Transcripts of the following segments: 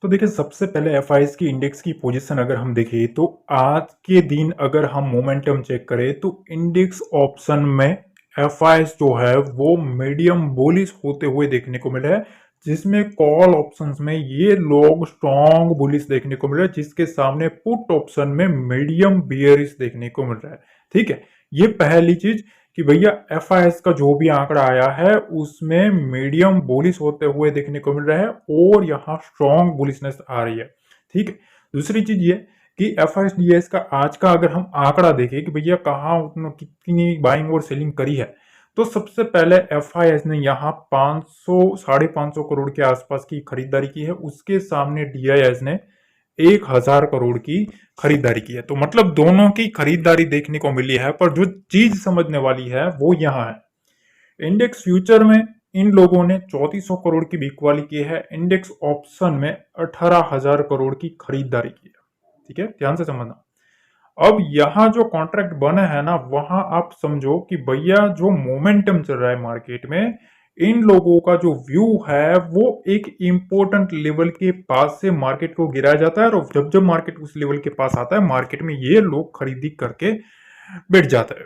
तो देखिए सबसे पहले एफआईएस की इंडेक्स की पोजीशन अगर हम देखें तो आज के दिन अगर हम मोमेंटम चेक करें तो इंडेक्स ऑप्शन में एफआईएस जो है वो मीडियम बुलिश होते हुए देखने को मिला है, जिसमें कॉल ऑप्शंस में ये लोग स्ट्रॉन्ग बुलिश देखने को मिल रहा है, जिसके सामने पुट ऑप्शन में मीडियम बियरिश देखने को मिल रहा है। ठीक है, ये पहली चीज कि भैया एफआईएस का जो भी आंकड़ा आया है उसमें मीडियम बुलिश होते हुए देखने को मिल रहा है और यहाँ स्ट्रॉन्ग बुलिशनेस आ रही है। ठीक है, दूसरी चीज ये कि एफआईएस का आज का अगर हम आंकड़ा देखें कि भैया कहाँ कितनी बाइंग और सेलिंग करी है, तो सबसे पहले एफआईएस ने यहाँ 500 550 करोड़ के आसपास की खरीदारी की है। उसके सामने डीआईएस ने 1000 करोड़ की खरीदारी की है। तो मतलब दोनों की खरीदारी देखने को मिली है, पर जो चीज समझने वाली है वो यहाँ है। इंडेक्स फ्यूचर में इन लोगों ने 3400 करोड़ की बिकवाली की है, इंडेक्स ऑप्शन में 18,000 करोड़ की खरीदारी की है। ठीक है, ध्यान से समझना। अब यहां जो कॉन्ट्रैक्ट बना है ना, वहां आप समझो कि भैया जो मोमेंटम चल रहा है मार्केट में, इन लोगों का जो व्यू है वो एक इंपॉर्टेंट लेवल के पास से मार्केट को गिराया जाता है, और जब जब मार्केट उस लेवल के पास आता है मार्केट में ये लोग खरीदी करके बैठ जाता है।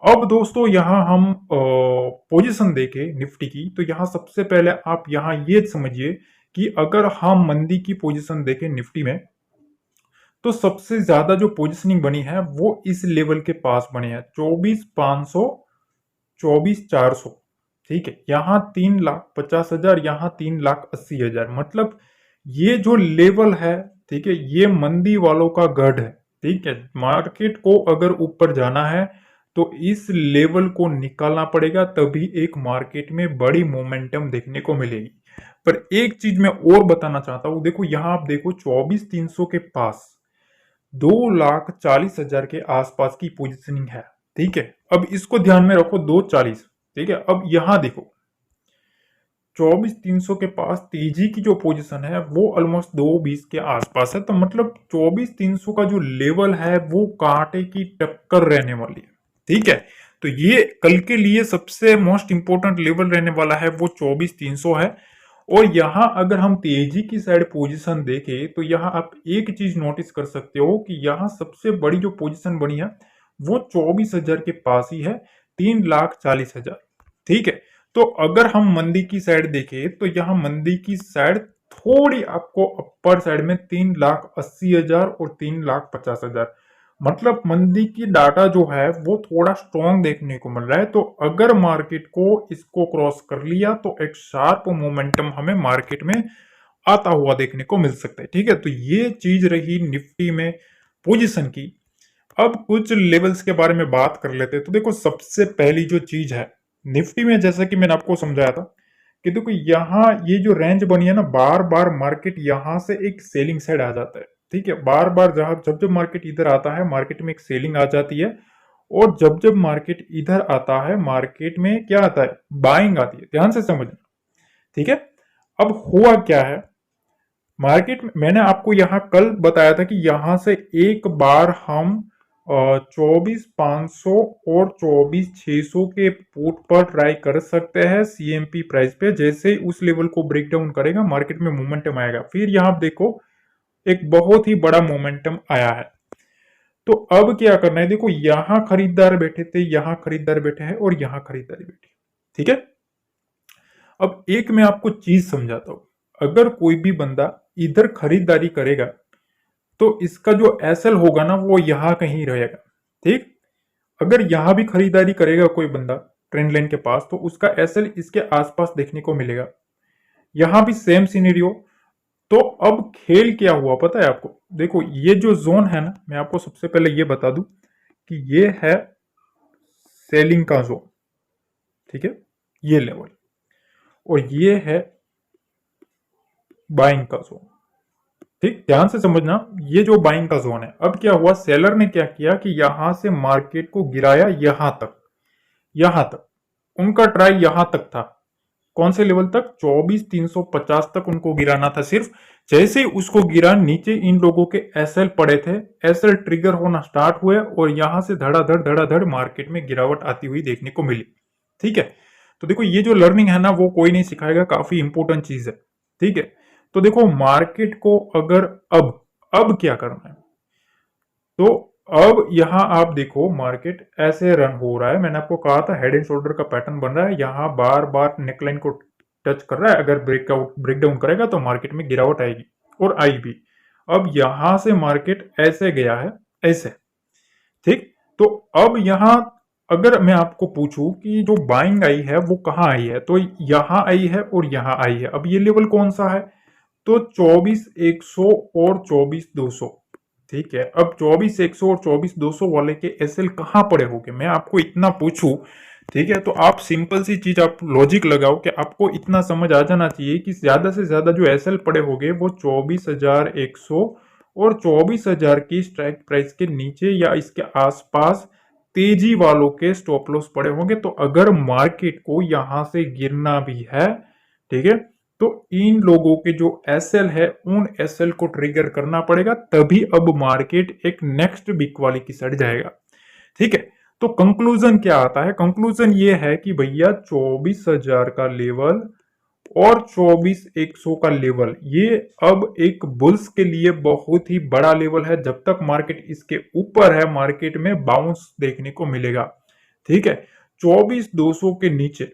अब दोस्तों यहां हम पोजीशन देखें निफ्टी की, तो यहां सबसे पहले आप यहां ये समझिए कि अगर हम मंदी की पोजीशन देखें निफ्टी में, तो सबसे ज्यादा जो पोजीशनिंग बनी है वो इस लेवल के पास बनी है, 24,500, 24,400। ठीक है, यहाँ 3,50,000, यहाँ 3,80,000, मतलब ये जो लेवल है, ठीक है, ये मंदी वालों का गढ़ है। ठीक है, मार्केट को अगर ऊपर जाना है तो इस लेवल को निकालना पड़ेगा, तभी एक मार्केट में बड़ी मोमेंटम देखने को मिलेगी। पर एक चीज मैं और बताना चाहता हूं, देखो यहां आप देखो 24,300 के पास 2,40,000 के आसपास की पोजीशनिंग है। ठीक है, अब इसको ध्यान में रखो, 2,40। ठीक है, अब यहां देखो 24,300 के पास तेजी की जो पोजीशन है वो ऑलमोस्ट 2,20 के आसपास है। तो मतलब 24,300 का जो लेवल है वो कांटे की टक्कर रहने वाली है। ठीक है, तो ये कल के लिए सबसे मोस्ट इंपोर्टेंट लेवल रहने वाला है, वो 24,300 है। और यहां अगर हम तेजी की साइड पोजीशन देखें तो यहां आप एक चीज नोटिस कर सकते हो कि यहां सबसे बड़ी जो पोजीशन बनी है वो 24,000 के पास ही है, 3,40,000। ठीक है, तो अगर हम मंदी की साइड देखें तो यहां मंदी की साइड थोड़ी आपको अपर साइड में 3,80,000 और 3,50,000, मतलब मंदी की डाटा जो है वो थोड़ा स्ट्रॉन्ग देखने को मिल रहा है। तो अगर मार्केट को इसको क्रॉस कर लिया तो एक शार्प मोमेंटम हमें मार्केट में आता हुआ देखने को मिल सकता है। ठीक है, तो ये चीज रही निफ्टी में पोजीशन की। अब कुछ लेवल्स के बारे में बात कर लेते हैं। तो देखो सबसे पहली जो चीज है निफ्टी में, जैसा कि मैंने आपको समझाया था कि देखो यहाँ ये जो रेंज बनी है ना, बार बार मार्केट यहाँ से एक सेलिंग साइड आ जाता है। ठीक है, बार बार जहां जब जब मार्केट इधर आता है मार्केट में एक सेलिंग आ जाती है, और जब जब मार्केट इधर आता है मार्केट में क्या आता है, बाइंग आती है। ध्यान से समझना। ठीक है, अब हुआ क्या है मार्केट में, मैंने आपको यहाँ कल बताया था कि यहाँ से एक बार हम 24,500 और 24,600 के पुट पर ट्राई कर सकते हैं सीएमपी प्राइस पे। जैसे ही उस लेवल को ब्रेक डाउन करेगा मार्केट में मोमेंटम आएगा। फिर यहाँ देखो एक बहुत ही बड़ा मोमेंटम आया है। तो अब क्या करना है, देखो यहां खरीदार बैठे थे, यहां खरीदार बैठे हैं और यहां खरीदारी बैठी। ठीक है, अब एक मैं आपको चीज समझाता हूं। अगर कोई भी बंदा इधर खरीदारी करेगा तो इसका जो एसएल होगा ना वो यहां कहीं रहेगा। ठीक, अगर यहां भी खरीदारी करेगा कोई बंदा ट्रेंड लाइन के पास तो उसका एसएल इसके आसपास देखने को मिलेगा। यहां भी सेम सिनेरियो। तो अब खेल क्या हुआ पता है आपको, देखो ये जो जोन है ना, मैं आपको सबसे पहले ये बता दूं कि ये है सेलिंग का जोन। ठीक है, ये लेवल, और ये है बाइंग का जोन। ठीक, ध्यान से समझना, ये जो बाइंग का जोन है। अब क्या हुआ, सेलर ने क्या किया कि यहां से मार्केट को गिराया यहां तक, यहां तक उनका ट्राई यहां तक था। कौन से लेवल तक, 24,350 तक उनको गिराना था सिर्फ। जैसे ही उसको गिरा नीचे इन लोगों के एसएल पड़े थे, एसएल ट्रिगर होना स्टार्ट हुए और यहां से धड़ाधड़ मार्केट में गिरावट आती हुई देखने को मिली। ठीक है, तो देखो ये जो लर्निंग है ना वो कोई नहीं सिखाएगा, काफी इंपोर्टेंट चीज है। ठीक है, तो देखो मार्केट को अगर अब क्या करना है, तो अब यहां आप देखो मार्केट ऐसे रन हो रहा है। मैंने आपको कहा था हेड एंड शोल्डर का पैटर्न बन रहा है, यहां बार बार नेकलाइन को टच कर रहा है। अगर ब्रेक डाउन करेगा तो मार्केट में गिरावट आएगी, और आई भी। अब यहां से मार्केट ऐसे गया है, ऐसे, ठीक। तो अब यहां अगर मैं आपको पूछूं कि जो बाइंग आई है वो कहां आई है, तो यहां आई है और यहां आई है। अब ये लेवल कौन सा है, तो 24,100 और 24,200, ठीक है। अब 24,100 और 24,200 वाले के एसएल कहां पड़े होंगे, मैं आपको इतना पूछूं, ठीक है, तो आप सिंपल सी चीज, आप लॉजिक लगाओ कि आपको इतना समझ आ जाना चाहिए कि ज्यादा से ज्यादा जो एसएल पड़े होंगे वो 24,100 और 24,000 की स्ट्राइक प्राइस के नीचे या इसके आसपास तेजी वालों के स्टॉप लॉस पड़े होंगे। तो अगर मार्केट को यहां से गिरना भी है, ठीक है, तो इन लोगों के जो एसएल है उन एसएल को ट्रिगर करना पड़ेगा, तभी अब मार्केट एक नेक्स्ट वीक वाली की साइड जाएगा, ठीक है। तो कंक्लूजन क्या आता है, कंक्लूजन ये है कि भैया 24,000 का लेवल और 24,100 का लेवल, ये अब एक बुल्स के लिए बहुत ही बड़ा लेवल है। जब तक मार्केट इसके ऊपर है, मार्केट में बाउंस देखने को मिलेगा, ठीक है। 24,200 के नीचे,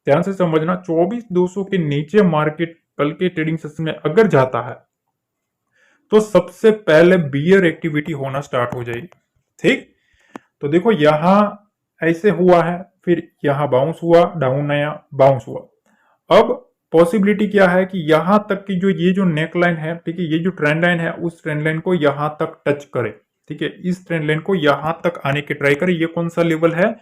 ध्यान से समझना, 24,200 के नीचे मार्केट कल के ट्रेडिंग सेशन में अगर जाता है तो सबसे पहले बियर एक्टिविटी होना स्टार्ट हो जाएगी, ठीक। तो देखो यहां ऐसे हुआ है, फिर यहां बाउंस हुआ, डाउन आया, बाउंस हुआ। अब पॉसिबिलिटी क्या है कि यहां तक की जो ये जो नेक लाइन है, ठीक है, ये जो ट्रेंड लाइन है, उस ट्रेंड लाइन को यहां तक टच करे, ठीक है, इस ट्रेंड लाइन को यहां तक आने की ट्राई करे। ये कौन सा लेवल है,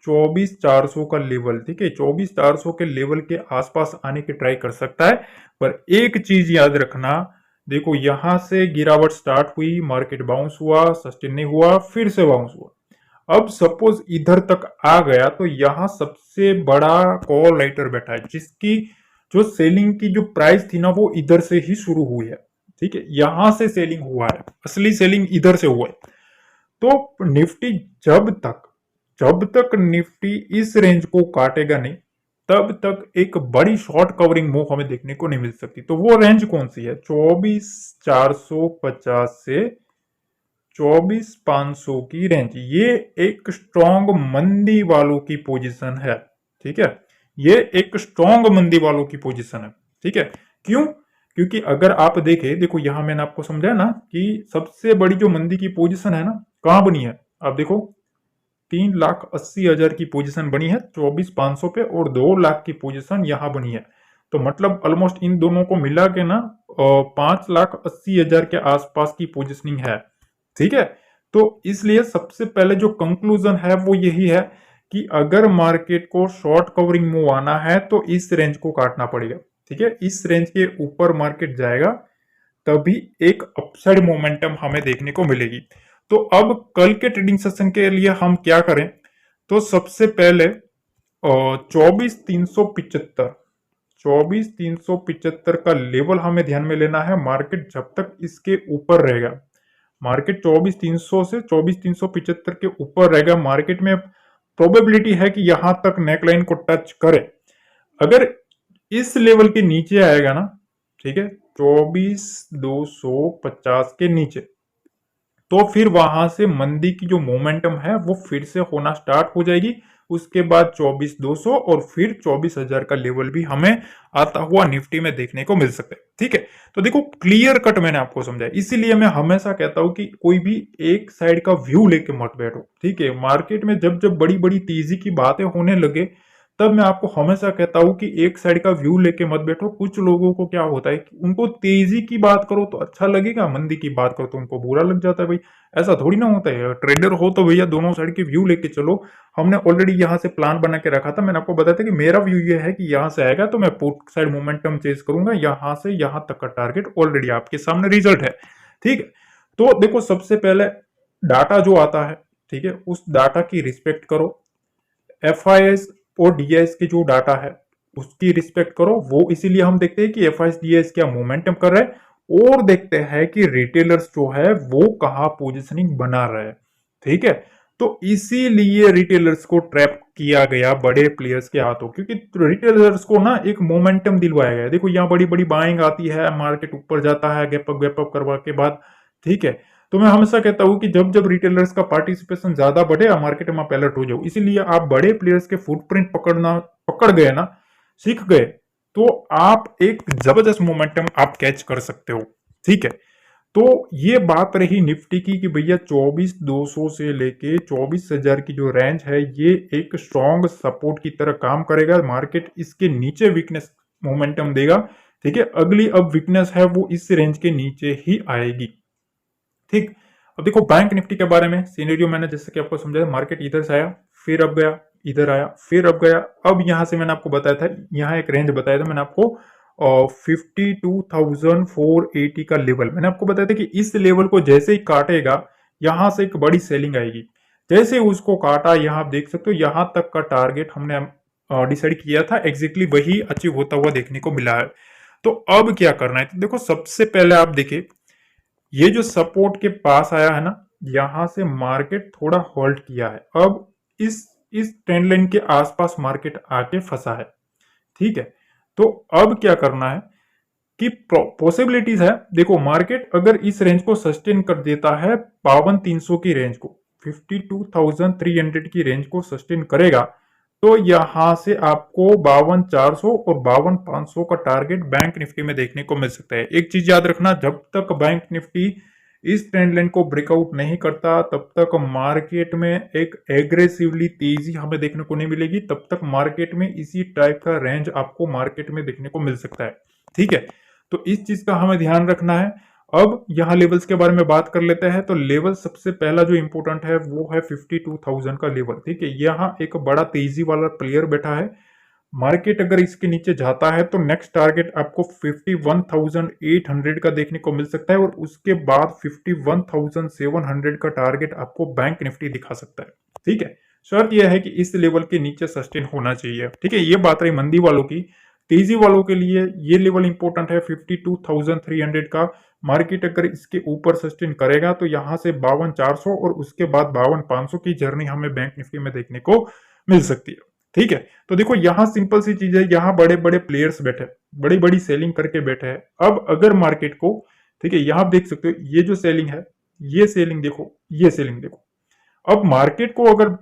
24,400 का लेवल, ठीक है। 24,400 के लेवल के आसपास आने की ट्राई कर सकता है। पर एक चीज याद रखना, देखो यहां से गिरावट स्टार्ट हुई, मार्केट बाउंस हुआ, सस्टेन नहीं हुआ, फिर से बाउंस हुआ। अब सपोज इधर तक आ गया तो यहां सबसे बड़ा कॉल राइटर बैठा है, जिसकी जो सेलिंग की जो प्राइस थी ना वो इधर से ही शुरू हुई है, ठीक है, यहां से सेलिंग हुआ है, असली सेलिंग इधर से हुआ है। तो निफ्टी जब तक निफ्टी इस रेंज को काटेगा नहीं, तब तक एक बड़ी शॉर्ट कवरिंग मूव हमें देखने को नहीं मिल सकती। तो वो रेंज कौन सी है, 24,450 से 24,500 की रेंज, ये एक स्ट्रॉन्ग मंदी वालों की पोजीशन है, ठीक है। ये एक स्ट्रॉन्ग मंदी वालों की पोजीशन है, ठीक है। क्यों, क्योंकि अगर आप देखें, देखो यहां मैंने आपको समझाया ना कि सबसे बड़ी जो मंदी की पोजीशन है ना, कहां बनी है, आप देखो 3,80,000 की पोजीशन बनी है 24,500 पे, और 2 लाख की पोजीशन यहां बनी है। तो मतलब ऑलमोस्ट इन दोनों को मिला के ना 5,80,000 के आसपास की पोजीशनिंग है, ठीक है। तो इसलिए सबसे पहले जो कंक्लूजन है वो यही है कि अगर मार्केट को शॉर्ट कवरिंग मूव आना है तो इस रेंज को काटना पड़ेगा, ठीक है। इस रेंज के ऊपर मार्केट जाएगा तभी एक अपसाइड मोमेंटम हमें देखने को मिलेगी। तो अब कल के ट्रेडिंग सेशन के लिए हम क्या करें, तो सबसे पहले 24,375 24,375 का लेवल हमें ध्यान में लेना है। मार्केट जब तक इसके ऊपर रहेगा, मार्केट 24,300 से 24,375 के ऊपर रहेगा, मार्केट में प्रोबेबिलिटी है कि यहां तक नेकलाइन को टच करे। अगर इस लेवल के नीचे आएगा ना, ठीक है, 24,250 के नीचे, तो फिर वहां से मंदी की जो मोमेंटम है वो फिर से होना स्टार्ट हो जाएगी। उसके बाद 24,200 और फिर 24,000 का लेवल भी हमें आता हुआ निफ्टी में देखने को मिल सकता है, ठीक है। तो देखो क्लियर कट मैंने आपको समझाया, इसीलिए मैं हमेशा कहता हूं कि कोई भी एक साइड का व्यू लेके मत बैठो, ठीक है। मार्केट में जब जब बड़ी बड़ी तेजी की बातें होने लगे, तब मैं आपको हमेशा कहता हूं कि एक साइड का व्यू लेके मत बैठो। कुछ लोगों को क्या होता है कि उनको तेजी की बात करो तो अच्छा लगेगा, मंदी की बात करो तो उनको बुरा लग जाता है। भाई ऐसा थोड़ी ना होता है, ट्रेडर हो तो भैया दोनों साइड के व्यू लेके चलो। हमने ऑलरेडी यहाँ से प्लान बना के रखा था, मैंने आपको बताया था कि मेरा व्यू ये है कि यहाँ से आएगा तो मैं पुट साइड मोमेंटम चेज करूंगा, यहाँ से यहाँ तक का टारगेट ऑलरेडी आपके सामने रिजल्ट है, ठीक है। तो देखो सबसे पहले डाटा जो आता है, ठीक है, उस डाटा की रिस्पेक्ट करो। एफआईएस और डीआईएस के जो डाटा है उसकी रिस्पेक्ट करो। वो इसीलिए हम देखते हैं कि एफआईएस डीआईएस क्या मोमेंटम कर रहे हैं, और देखते हैं कि रिटेलर्स जो है वो कहाँ पोजिशनिंग बना रहे हैं, ठीक है। तो इसीलिए रिटेलर्स को ट्रैप किया गया बड़े प्लेयर्स के हाथों, क्योंकि रिटेलर्स को ना एक मोमेंटम दिलवाया गया। देखो यहाँ बड़ी बड़ी बाइंग आती है, मार्केट ऊपर जाता है गैप अप करवा के बाद, ठीक है। तो मैं हमेशा कहता हूं कि जब जब रिटेलर्स का पार्टिसिपेशन ज्यादा बढ़े, मार्केट में आप अलर्ट हो जाओ। इसीलिए आप बड़े प्लेयर्स के फुटप्रिंट पकड़ गए ना, सीख गए, तो आप एक जबरदस्त मोमेंटम आप कैच कर सकते हो, ठीक है। तो ये बात रही निफ्टी की कि भैया 24,200 से लेके 24,000 की जो रेंज है, ये एक स्ट्रॉन्ग सपोर्ट की तरह काम करेगा। मार्केट इसके नीचे वीकनेस मोमेंटम देगा, ठीक है। अगली अब वीकनेस है वो इस रेंज के नीचे ही आएगी, ठीक। अब देखो बैंक निफ्टी के बारे में सिनेरियो मैंने जैसे कि आपको समझाया, मार्केट इधर से आया, फिर अब गया, इधर आया, फिर अब गया। अब यहां से मैंने आपको बताया था, यहाँ एक रेंज बताया था मैंने आपको, 52,480 का लेवल मैंने आपको बताया था कि इस लेवल को जैसे ही काटेगा, यहां से एक बड़ी सेलिंग आएगी। जैसे उसको काटा, यहां आप देख सकते हो, यहां तक का टारगेट हमने डिसाइड किया था, एग्जैक्टली वही अचीव होता हुआ देखने को मिला है। तो अब क्या करना है, तो देखो सबसे पहले आप देखिए, ये जो सपोर्ट के पास आया है ना, यहां से मार्केट थोड़ा होल्ड किया है। अब इस ट्रेंड लाइन के आसपास मार्केट आके फंसा है, ठीक है। तो अब क्या करना है कि पॉसिबिलिटीज है, देखो मार्केट अगर इस रेंज को सस्टेन कर देता है, 52,300 की रेंज को, 52,300 की रेंज को सस्टेन करेगा, तो यहां से आपको 52,400 और 52,500 का टारगेट बैंक निफ्टी में देखने को मिल सकता है। एक चीज याद रखना, जब तक बैंक निफ्टी इस ट्रेंड लाइन को ब्रेकआउट नहीं करता, तब तक मार्केट में एक एग्रेसिवली तेजी हमें देखने को नहीं मिलेगी। तब तक मार्केट में इसी टाइप का रेंज आपको मार्केट में देखने को मिल सकता है, ठीक है। तो इस चीज का हमें ध्यान रखना है। अब यहाँ लेवल्स के बारे में बात कर लेते हैं। तो लेवल सबसे पहला जो इंपॉर्टेंट है वो है 52,000 का लेवल, ठीक है। यहाँ एक बड़ा तेजी वाला प्लेयर बैठा है, मार्केट अगर इसके नीचे जाता है तो नेक्स्ट टारगेट आपको 51,800 का देखने को मिल सकता है, और उसके बाद 51,700 का टारगेट आपको बैंक निफ्टी दिखा सकता है, ठीक है। शर्त यह है कि इस लेवल के नीचे सस्टेन होना चाहिए, ठीक है। ये बात रही मंदी वालों की। तेजी वालों के लिए ये लेवल इंपॉर्टेंट है 52,300 का। मार्केट अगर इसके ऊपर सस्टेन करेगा तो यहां से 52,400 और उसके बाद 52,500 की जर्नी हमें बैंक निफ्टी में देखने को मिल सकती है, ठीक है। तो देखो यहाँ सिंपल सी चीज है, यहाँ बड़े बड़े प्लेयर्स बैठे, बड़ी बड़ी सेलिंग करके बैठे हैं। अब अगर मार्केट को, ठीक है, यहाँ आप देख सकते हो ये जो सेलिंग है, ये सेलिंग देखो, ये सेलिंग देखो। अब मार्केट को अगर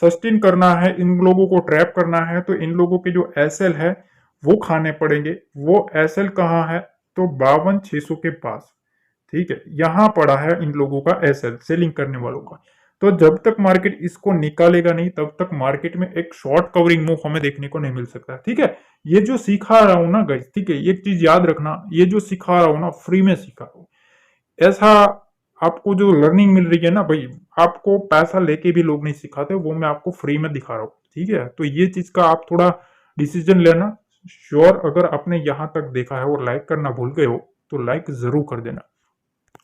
सस्टेन करना है, इन लोगों को ट्रैप करना है, तो इन लोगों के जो एसएल है वो खाने पड़ेंगे। वो एसएल कहाँ है, तो 52,600 के पास, ठीक है। यहां पड़ा है इन लोगों का एसएल, सेलिंग करने वालों का। तो जब तक मार्केट इसको निकालेगा नहीं, तब तक मार्केट में एक शॉर्ट कवरिंग मूव हमें देखने को नहीं मिल सकता, ठीक है। ये जो सिखा रहा हूं ना गाइस, ठीक है, एक चीज याद रखना, ये जो सिखा रहा हूं ना, फ्री में सिखा रहा हूं। ऐसा आपको जो लर्निंग मिल रही है ना भाई, आपको पैसा लेके भी लोग नहीं सिखाते, वो मैं आपको फ्री में दिखा रहा हूँ, ठीक है। तो ये चीज का आप थोड़ा डिसीजन लेना। श्योर, अगर आपने यहां तक देखा है और लाइक करना भूल गए हो तो लाइक जरूर कर देना।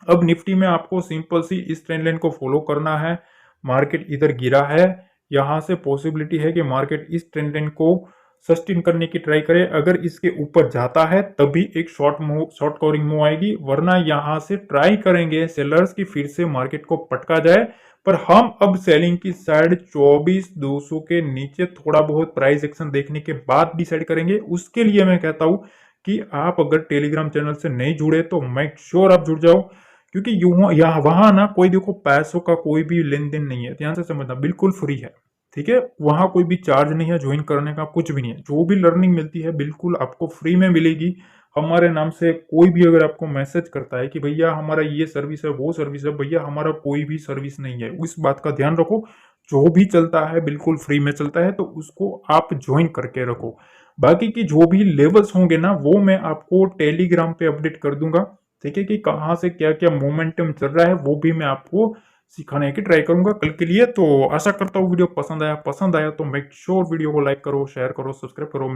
अब निफ्टी में आपको सिंपल सी इस ट्रेंड लाइन को फॉलो करना है। मार्केट इधर गिरा है, यहां से पॉसिबिलिटी है कि मार्केट इस ट्रेंड लाइन को सस्टेन करने की ट्राई करे। अगर इसके ऊपर जाता है तभी एक शॉर्ट कवरिंग मूव आएगी, वरना यहां से ट्राई करेंगे सेलर्स की फिर से मार्केट को पटका जाए। पर हम अब सेलिंग की साइड 24,200 के नीचे थोड़ा बहुत प्राइस एक्शन देखने के बाद डिसाइड करेंगे। उसके लिए मैं कहता हूं कि आप अगर टेलीग्राम चैनल से नहीं जुड़े तो मेक श्योर आप जुड़ जाओ, क्योंकि यूं यहाँ वहां ना कोई देखो पैसों का कोई भी लेन देन नहीं है, ध्यान से समझना, बिल्कुल फ्री है, ठीक है। वहां कोई भी चार्ज नहीं है ज्वाइन करने का, कुछ भी नहीं है। जो भी लर्निंग मिलती है बिल्कुल आपको फ्री में मिलेगी। हमारे नाम से कोई भी अगर आपको मैसेज करता है कि भैया हमारा ये सर्विस है वो सर्विस है, भैया हमारा कोई भी सर्विस नहीं है, उस बात का ध्यान रखो। जो भी चलता है बिल्कुल फ्री में चलता है, तो उसको आप ज्वाइन करके रखो। बाकी की जो भी लेवल्स होंगे ना, वो मैं आपको टेलीग्राम पे अपडेट कर दूंगा, ठीक है, कि कहाँ से क्या क्या मोमेंटम चल रहा है, वो भी मैं आपको सिखाने की ट्राई करूंगा कल के लिए। तो आशा करता हूँ वीडियो पसंद आया तो मेक श्योर वीडियो को लाइक करो, शेयर करो, सब्सक्राइब करो।